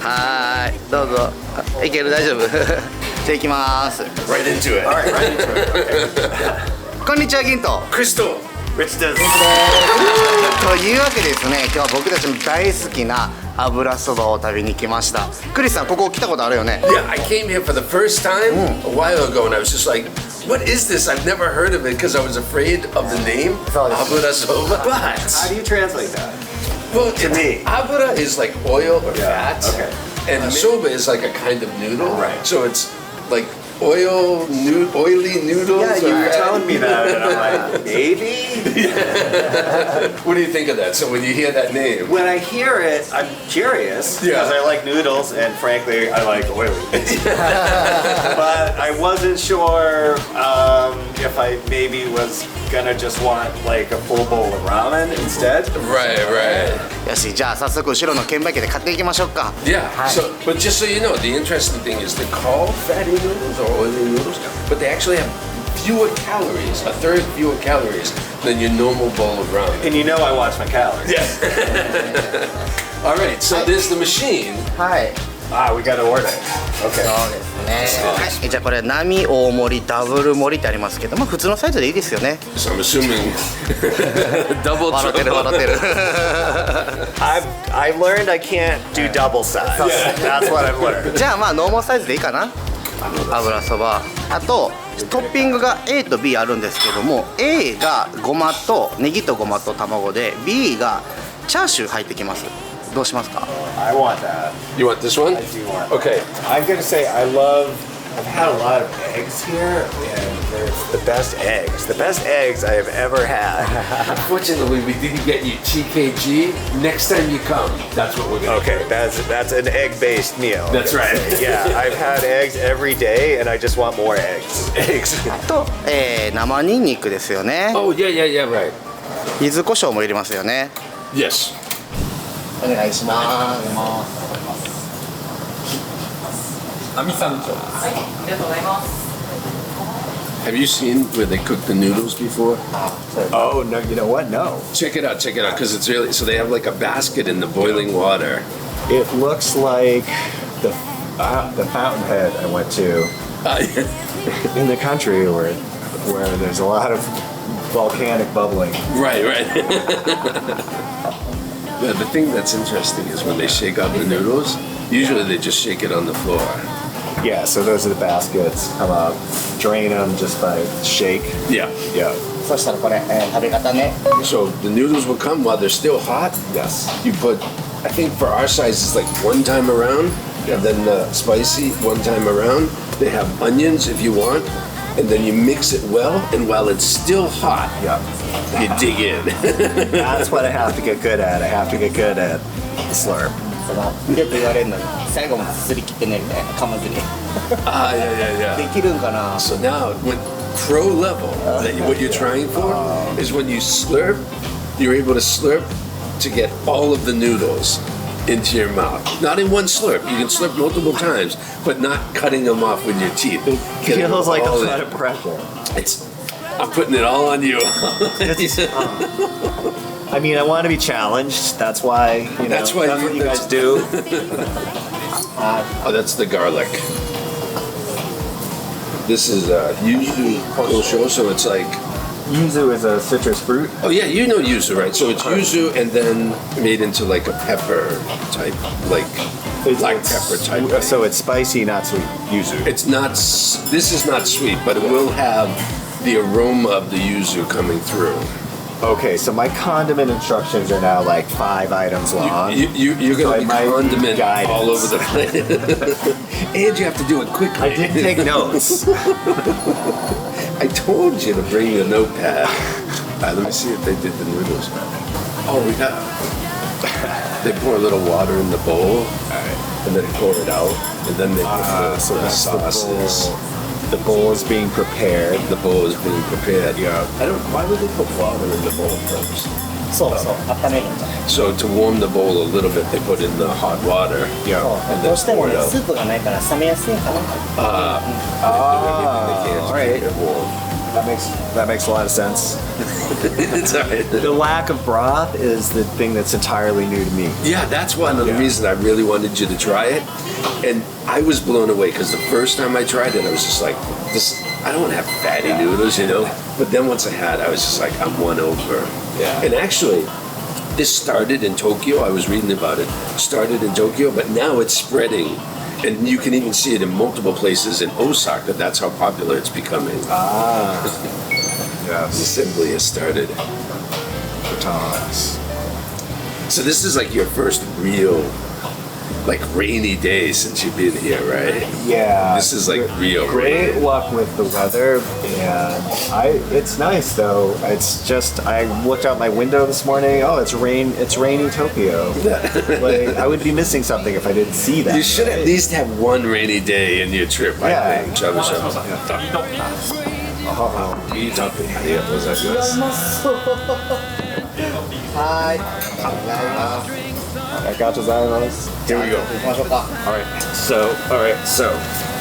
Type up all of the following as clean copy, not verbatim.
はい、どうぞ。いける、大丈夫。じゃあ行きます。Right into it. Alright, right into it. Okay. こんにちは、銀と。クリスト。Richです。というわけでですね、今日は僕たちの大好きな油そばを食べに来ました。クリスさん、ここ来たことあるよね。Yeah, I came here for the first time a while ago, and I was just like, "What is this? I've never heard of it because I was afraid of the name Abura Soba." But How do you translate that? well, to me, Abura is like oil or fat, okay. and soba is like a kind of noodle. Right. So it's like oily noodles. Yeah, you were telling me that, and I'm like, maybe? What do you think of that? So when you hear that name, When I hear it, I'm curious, Yeah. because I like noodles, and frankly, I like oily. But I wasn't sure if I maybe was gonna just want like a full bowl of ramen instead. right. よし、じゃあ早速後ろの券売機で買っていきましょうか。 Yeah. So, but just so you know, the interesting thing is they're called fatty noodles or oily noodles, but they actually have fewer calories, a third fewer calories than your normal bowl of ramen. And you know I watch my calories. Yeah. All right. So there's the machine. はい。 Ah, we gotta order. Okay. そうですね。はい、じゃあこれ並大盛りダブル盛りってありますけど、まあ普通のサイズでいいですよね。 So I'm assuming double 笑ってる triple. 笑ってる。I learned I can't do double size. That's what I've learned. じゃあまあノーマルサイズでいいかな。油そば。あとトッピングが A と B あるんですけども、 A がごまとネギとごまと卵で、 B がチャーシュー入ってきます。どうしますか？ I want that. You want this one? I do want. Okay. I'm gonna say I've had a lot of eggs here, and they're the best eggs. The best eggs I have ever had. Unfortunately, we didn't get you TKG. Next time you come, that's what we're gonna Okay, do. that's an egg-based meal. That's right. Yeah, I've had eggs every day, and I just want more eggs. Eggs. と、生ニンニクですよね。 Oh yeah, right. 柚子胡椒も入れますよね。 Yes. お願いします。亜美さんと。 Have you seen where they cook the noodles before? Oh no, you know what? No. Check it out, because it's really, so they have like a basket in the boiling water. It looks like the fountainhead I went to in the country where there's a lot of volcanic bubbling. Right. Yeah, the thing that's interesting is when they shake out the noodles, usually they just shake it on the floor. Yeah, so those are the baskets. Come up, drain them just by shake. Yeah. Yeah. そしたらこれ、食べ方ね。 So the noodles will come while they're still hot. Yes. You put, I think for our size, it's like one time around, and then spicy one time around. They have onions if you want, and then you mix it well, and while it's still hot, Yeah. you dig in. That's what I have to get good at. I have to get good at the slurp. そのよく言われるのに、最後まですすり切ってねみたいな、噛まずに。 Yeah. できるんかな。 So now, when crow level, what you're trying for is when you slurp, you're able to slurp to get all of the noodles into your mouth. Not in one slurp. You can slurp multiple times, but not cutting them off with your teeth. It Getting feels like a all lot in. of pressure. I'm putting it all on you. I mean, I want to be challenged. That's why, you know, That's why what you guys do. Oh, that's the garlic. This is yuzu kosho, so it's like, Yuzu is a citrus fruit. oh yeah, you know yuzu, right? So it's yuzu and then made into like a pepper type, like black pepper type. So it's spicy, not sweet. Yuzu. It's not, this is not sweet, but it will have the aroma of the yuzu coming through. Okay, so my condiment instructions are now like 5 items long. You're So going I to might be need condiment guidance. all over the place. And you have to do it quickly. I did take notes. I told you to bring your notepad. All right, let me see if they did the noodles. Oh, we got. They pour a little water in the bowl, and then pour it out, and then they put the sauces. The bowl is being prepared. The bowl is being prepared. Yeah. I don't. Why would they put water in the bowl first? そうそう、温めるんだ。 So to warm the bowl a little bit, they put in the hot water. Yeah. どうしてもね、スープがないから冷めやすいかな。 They can't all right. keep it warm. That makes a lot of sense. It's all right. The lack of broth is the thing that's entirely new to me. Yeah, that's one of the reasons I really wanted you to try it. And I was blown away because the first time I tried it, I was just like, I don't want to have fatty noodles, you know? But then once I had, I was just like, I'm won over. Yeah. And actually, this started in Tokyo. I was reading about it. Started in Tokyo, but now it's spreading. And you can even see it in multiple places in Osaka. That's how popular it's becoming. Yes. Assembly has started. Batons. So this is like your first real, like rainy day since you've been here, right? Yeah. This is like real Great rain. luck with the weather, and it's nice though. It's just I looked out my window this morning. Oh, it's rainy Tokyo. Like I would be missing something if I didn't see that. You should at least have one rainy day in your trip, I Yeah. think. Shabu shabu. I got designs. Here we go. All right. So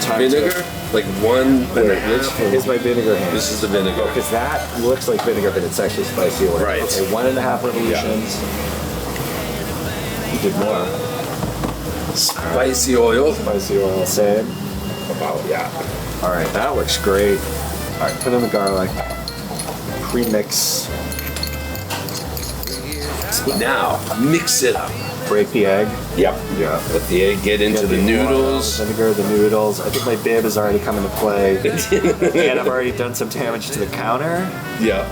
time Vinegar, like one. Here's my vinegar hand. This is the vinegar. Because that looks like vinegar, but it's actually spicy oil. Right. Okay, 1.5 revolutions. You did more. Spicy oil. Spicy oil, same. About, yeah. All right, that looks great. All right, put in the garlic. Pre-mix. Now, mix it up. Break the egg. Yep. Yeah. Let the egg get into the noodles. Vinegar, the noodles. I think my bib has already come into play. And I've already done some damage to the counter. Yeah.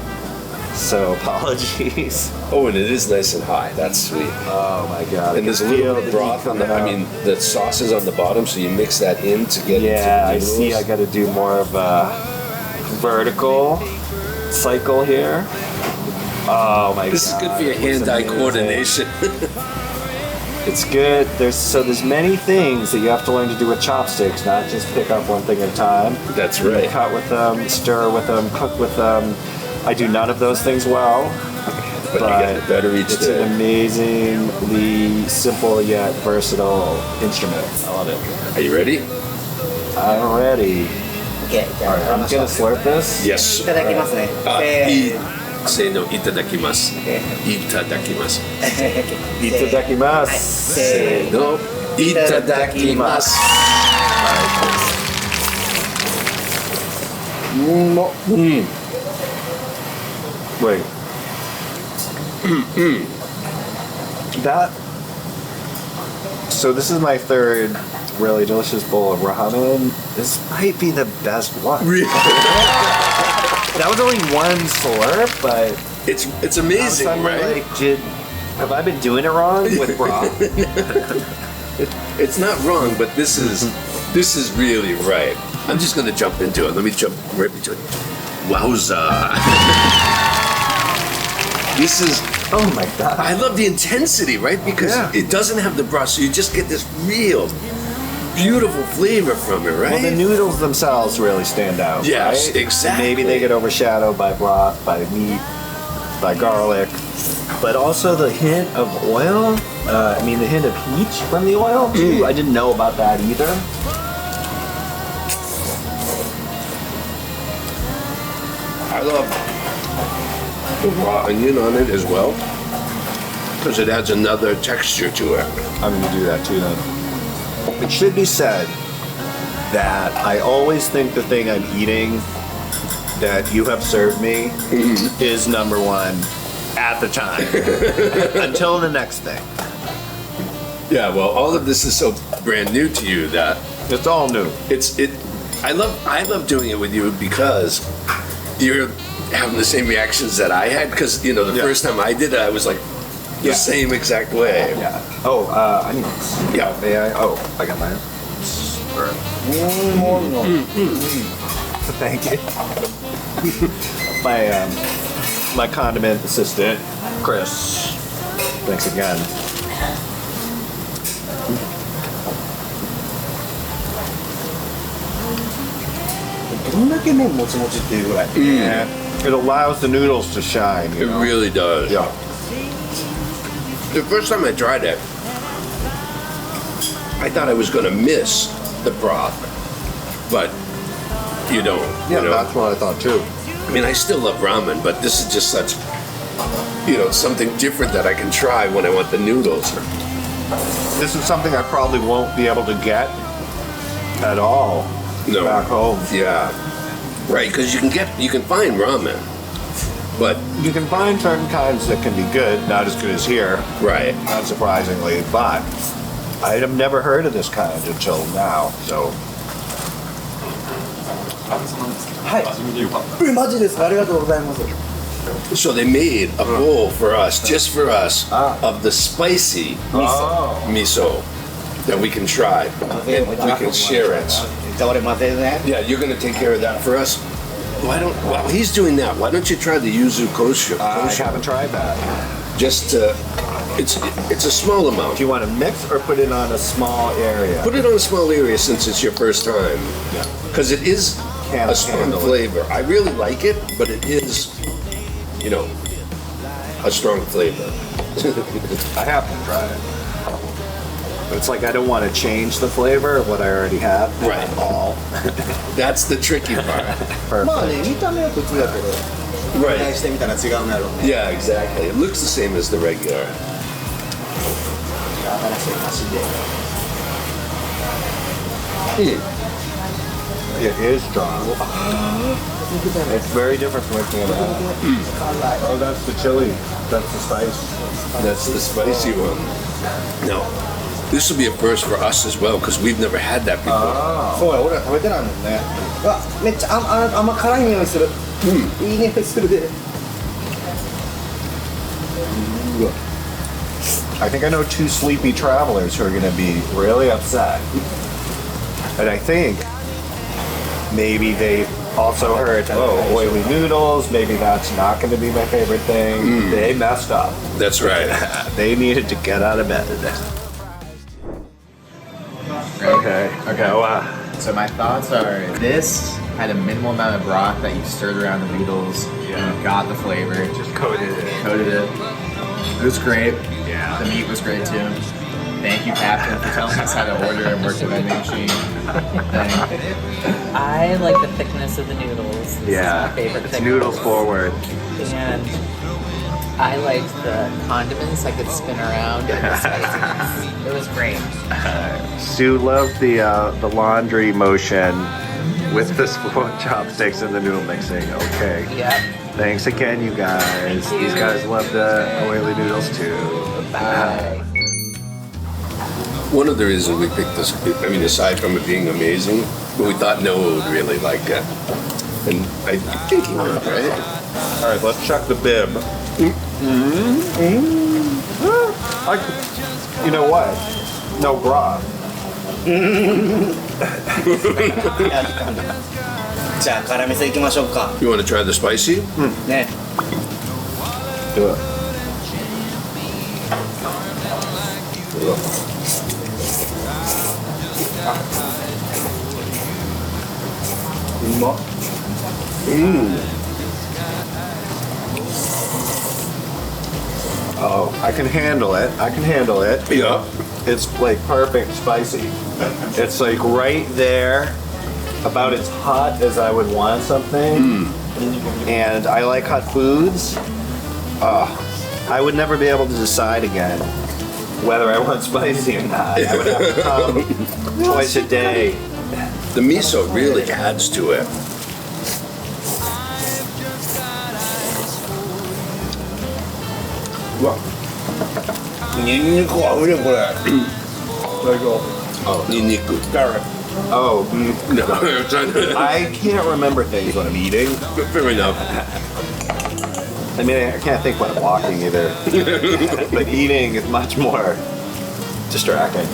So apologies. Oh, and it is nice and high. That's sweet. Oh my god. And there's a little bit of broth on the, I mean, the sauce is on the bottom, so you mix that in to get into the Yeah, I noodles. see. I got to do more of a vertical cycle here. Oh my god. This is good for your it looks hand-eye amazing. coordination. It's good. There's many things that you have to learn to do with chopsticks, not just pick up one thing at a time. That's You right. cut with them, stir with them, cook with them. I do none of those things well. But you get better each it's day. an amazingly simple yet versatile instrument. I love it. Are you ready? I'm ready. OK じゃ All right, あ I'm gonna slurp this. Yes. いただきますねあ、せいい。せーの、いただきます。いただきます。いただきます。せーの、いただきます。Wait. That. So this is my third really delicious bowl of ramen. This might be the best one. Really? That was only one slurp, but It's amazing, I'm right? like, have I been doing it wrong with broth? It's not wrong, but this is really right. I'm just gonna jump into it. Let me jump right into it. Wowza! This is. Oh my god. I love the intensity, right? Because Yeah. it doesn't have the broth, so you just get this real, beautiful flavor from it, right? Well, the noodles themselves really stand out. Yes, right? exactly. Maybe they get overshadowed by broth, by meat, by garlic, but also the hint of oil. The hint of heat from the oil too. I didn't know about that either. I love the raw onion on it as well, because it adds another texture to it. I'm gonna do that too then. It should be said that I always think the thing I'm eating that you have served me is number one at the time. Until the next thing. Yeah, well, all of this is so brand new to you that It's all new. I love doing it with you because you're having the same reactions that I had. Because the first time I did it, I was like the same exact way. Yeah. Oh, I need this. Yeah. May I? Oh, I got mine. Thank you. My condiment assistant, Chris. Thanks again. It allows the noodles to shine. It really does. Yeah. The first time I tried it, I thought I was going to miss the broth, but you don't. Yeah, you know? that's what I thought too. I mean, I still love ramen, but this is just such, you know, something different that I can try when I want the noodles. This is something I probably won't be able to get at all back home. Yeah. Right, because you can find ramen, but You can find certain kinds that can be good, not as good as here, right. not surprisingly, but I have never heard of this kind until now, so. はいマジですかありがとうございます So they made a bowl for us, just for us, of the spicy miso that we can try and we can share it. じゃあ俺混ぜるね Yeah, you're gonna take care of that for us. While he's doing that, why don't you try the yuzu koshu? I haven't tried that. Just it's a small amount. Do you want to mix or put it on a small area? Put it on a small area since it's your first time. Because it is a strong flavor. I really like it, but it is, you know, a strong flavor. I have to try it. But it's like I don't want to change the flavor of what I already have Right. at all. That's the tricky part. まあね見た目は普通だけど Right. 期待してみたら違うんだろうね Yeah, exactly. It looks the same as the regular. 新しい箸で It is strong. It's very different from what you had. Oh, that's the chili. That's the spice. That's the spicy one. Now, this will be a first for us as well because we've never had that before. そうや俺ら食べてないもんねわめっちゃ甘辛い匂いするいい匂いするで I think I know two sleepy travelers who are going to be really upset. And I think maybe they also heard, oh, oily noodles, maybe that's not going to be my favorite thing. They messed up. That's right. They needed to get out of bed. Okay. Well, So my thoughts are this had a minimal amount of broth that you stirred around the noodles. And got the flavor. Just coated it. It was great. Yeah. The meat was great too. Thank you, Captain, for telling us how to order and work the vending machine. I like the thickness of the noodles. This is my favorite it's thing. noodles forward. And I liked the condiments I could spin around and the spiciness. It was great. Sue loved the laundry motion with the spoon chopsticks and the noodle mixing. Okay. Yep. Thanks again, you guys. Thank you. These guys love the oily noodles too. Bye. One of the reasons we picked this, I mean, aside from it being amazing, but we thought Noah would really like it. And I think he would, right? All right, let's check the bib. You know what? No broth. じゃあ辛味噌いきましょうか You want to try the spicy? ね Do it. Oh, I can handle it. Yeah. It's like perfect spicy. It's like right there, about as hot as I would want something. And I like hot foods. I would never be able to decide again whether I want spicy or not. I would have to come twice a day. The miso really adds to it. Wow. ニンニクはうれんこれ Oh, niniku. Oh, No, I'm trying to. I can't remember things when I'm eating. Fair enough. I mean, I can't think when I'm walking either. But eating is much more distracting.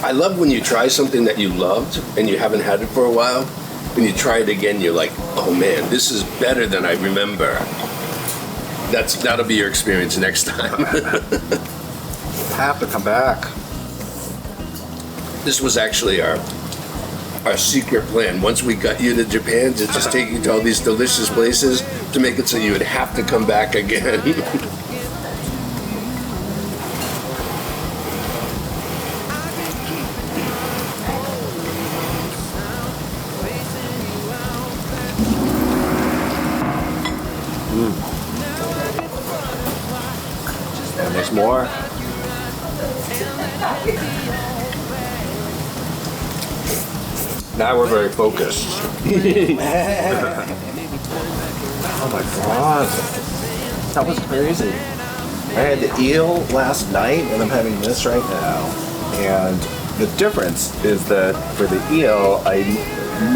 I love when you try something that you loved and you haven't had it for a while, and you try it again, you're like, oh man, this is better than I remember. That'll be your experience next time. Have to come back. This was actually our our secret plan. Once we got you to Japan, to just take you to all these delicious places to make it so you would have to come back again. And there's more. Now we're very focused. Oh my god. That was crazy. I had the eel last night and I'm having this right now. And the difference is that for the eel, I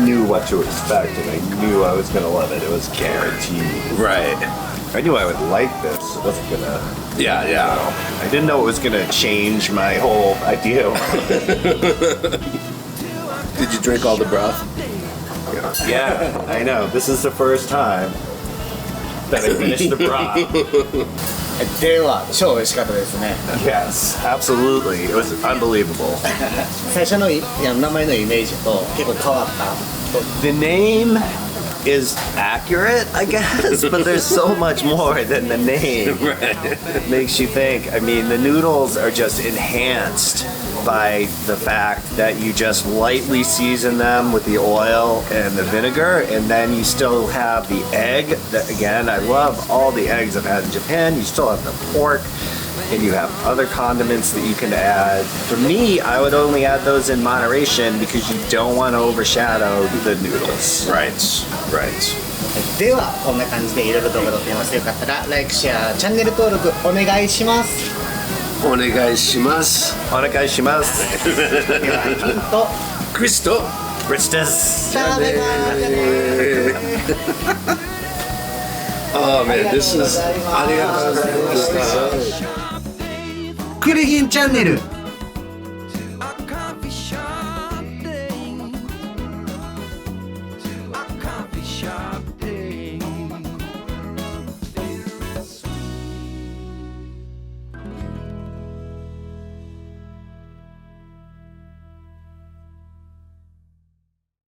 knew what to expect and I knew I was going to love it. It was guaranteed. Right. I knew I would like this. It wasn't going to... Yeah, yeah. I didn't know it was going to change my whole idea. Did you drink all the broth? Yeah, I know. This is the first time that I finished the broth. では超美味しかったですね。 Yes, absolutely. It was unbelievable. 最初の名前のイメージと結構変わった。 The name is accurate, I guess, but there's so much more than the name. It makes you think. I mean, the noodles are just enhanced by the fact that you just lightly season them with the oil and the vinegar, and then you still have the egg. That, again, I love all the eggs I've had in Japan. You still have the pork, and you have other condiments that you can add. For me, I would only add those in moderation because you don't want to overshadow the noodles. Right, right. ではこんな感じでいろいろ動画撮ってみます。よかったら Like、シェア、チャンネル登録お願いします。お願いします。お願いします。ではヒント。クリスト。クリスです。食べます。 Oh man, this is ありがとうございました。クリギンチャンネル。